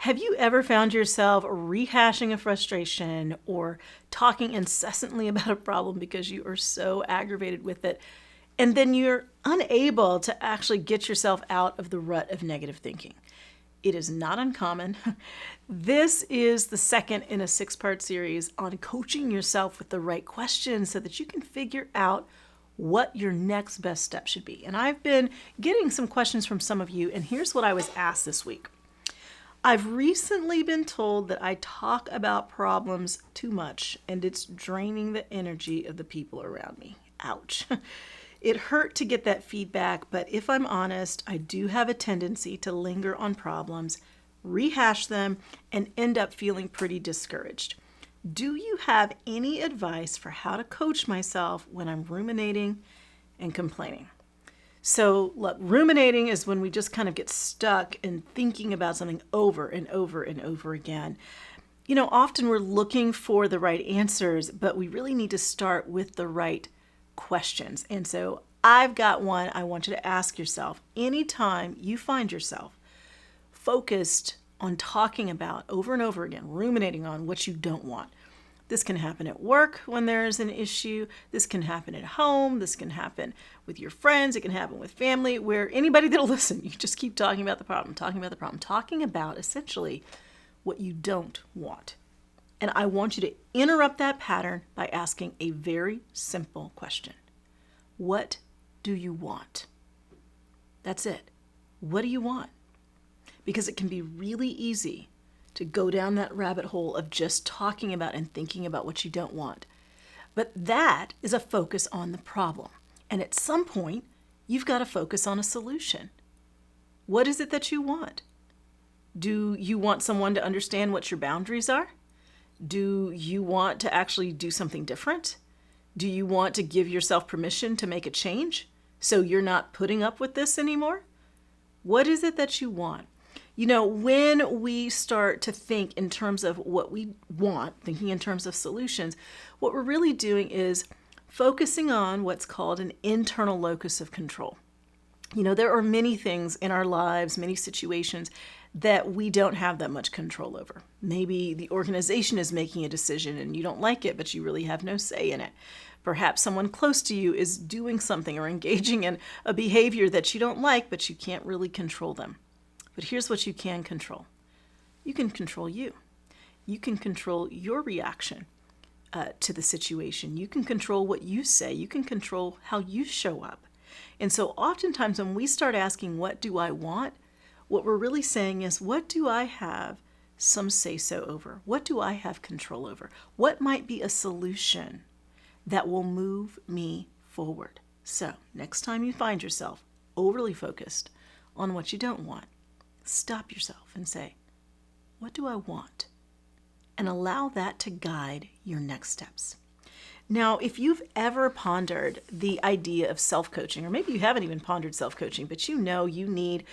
Have you ever found yourself rehashing a frustration or talking incessantly about a problem because you are so aggravated with it, and then you're unable to actually get yourself out of the rut of negative thinking? It is not uncommon. This is the second in a 6-part series on coaching yourself with the right questions so that you can figure out what your next best step should be. And I've been getting some questions from some of you, and here's what I was asked this week. I've recently been told that I talk about problems too much and it's draining the energy of the people around me. Ouch. It hurt to get that feedback, but if I'm honest, I do have a tendency to linger on problems, rehash them, and end up feeling pretty discouraged. Do you have any advice for how to coach myself when I'm ruminating and complaining? So, look, ruminating is when we just kind of get stuck in thinking about something over and over and over again. Often we're looking for the right answers, but we really need to start with the right questions. And so I've got one I want you to ask yourself. Anytime you find yourself focused on talking about over and over again, ruminating on what you don't want. This can happen at work when there's an issue. This can happen at home. This can happen with your friends. It can happen with family, where anybody that'll listen, you just keep talking about the problem, talking about essentially what you don't want. And I want you to interrupt that pattern by asking a very simple question. What do you want? That's it. What do you want? Because it can be really easy to go down that rabbit hole of just talking about and thinking about what you don't want. But that is a focus on the problem. And at some point, you've got to focus on a solution. What is it that you want? Do you want someone to understand what your boundaries are? Do you want to actually do something different? Do you want to give yourself permission to make a change so you're not putting up with this anymore? What is it that you want? When we start to think in terms of what we want, thinking in terms of solutions, what we're really doing is focusing on what's called an internal locus of control. There are many things in our lives, many situations that we don't have that much control over. Maybe the organization is making a decision and you don't like it, but you really have no say in it. Perhaps someone close to you is doing something or engaging in a behavior that you don't like, but you can't really control them. But here's what you can control. You can control you. You can control your reaction to the situation. You can control what you say. You can control how you show up. And so oftentimes when we start asking, what do I want? What we're really saying is, what do I have some say-so over? What do I have control over? What might be a solution that will move me forward? So next time you find yourself overly focused on what you don't want, stop yourself and say, what do I want? And allow that to guide your next steps. Now, if you've ever pondered the idea of self-coaching, or maybe you haven't even pondered self-coaching, but you need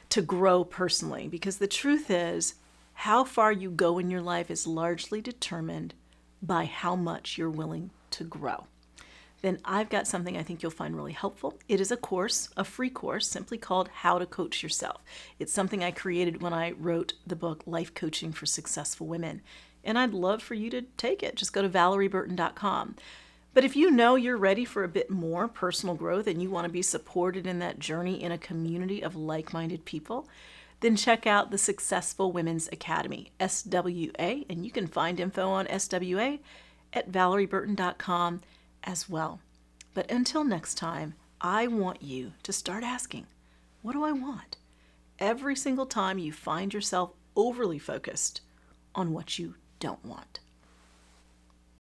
to grow personally, because the truth is, how far you go in your life is largely determined by how much you're willing to grow. Then I've got something I think you'll find really helpful. It is a course, a free course, simply called How to Coach Yourself. It's something I created when I wrote the book, Life Coaching for Successful Women. And I'd love for you to take it. Just go to valerieburton.com. But if you're ready for a bit more personal growth and you want to be supported in that journey in a community of like-minded people, then check out the Successful Women's Academy, SWA, and you can find info on SWA at valerieburton.com as well. But until next time, I want you to start asking, what do I want? Every single time you find yourself overly focused on what you don't want.